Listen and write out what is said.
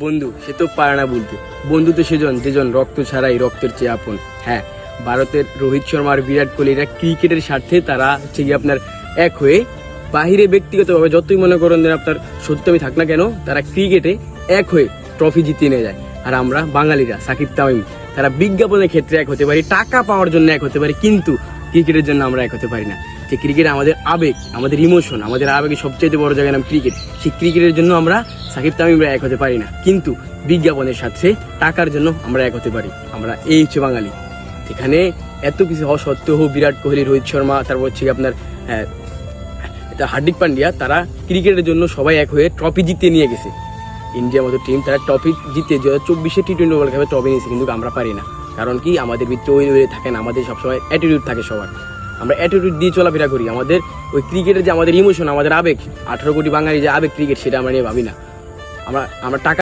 বন্ধু সে তো পারে না বলতে। বন্ধু তো সেজন যেজন রক্ত ছাড়াই রক্তের চেয়ে আপন। হ্যাঁ, ভারতের রোহিত শর্মা আর বিরাট কোহলি এরা ক্রিকেটের স্বার্থে তারা হচ্ছে গিয়ে আপনার এক হয়ে বাহিরে ব্যক্তিগতভাবে যতই মনে করেন যে আপনার সত্যি থাক না কেন, তারা ক্রিকেটে এক হয়ে ট্রফি জিতিয়ে নিয়ে যায়। আর আমরা বাঙালিরা সাকিব তামিম তারা বিজ্ঞাপনের ক্ষেত্রে এক হতে পারি, টাকা পাওয়ার জন্য এক হতে পারি, কিন্তু ক্রিকেটের জন্য আমরা এক হতে পারি না। যে ক্রিকেট আমাদের আবেগ, আমাদের ইমোশন, আমাদের আবেগের সবচেয়ে বড় জায়গার নাম ক্রিকেট। সেই ক্রিকেটের জন্য আমরা সাকিব তামিমরা এক হতে পারি না, কিন্তু বিজ্ঞাপনের সাথে টাকার জন্য আমরা এক হতে পারি। আমরা এই হচ্ছে বাঙালি। এখানে এত কিছু হওয়া সত্ত্বেও বিরাট কোহলি, রোহিত শর্মা, তারপর হচ্ছে আপনার হার্দিক পান্ডিয়া, তারা ক্রিকেটের জন্য সবাই এক হয়ে ট্রফি জিতিয়ে নিয়ে গেছে। ইন্ডিয়ার মতো টিম তারা ট্রফি জিতে 2024 T20 ওয়ার্ল্ড কাপে ট্রফি নিয়েছে, কিন্তু আমরা পারি না। কারণ কি, আমাদের ভিতরে ওই থাকে না, আমাদের সবসময় অ্যাটিটিউড থাকে সবার। আমরা অ্যাটিটিউড দিয়ে চলাফেরা করি। আমাদের ওই ক্রিকেটের যে আমাদের ইমোশন, আমাদের আবেগ, 18 কোটি বাঙালি যে আবেগ ক্রিকেট, সেটা আমরা নিয়ে ভাবি না। আমরা টাকা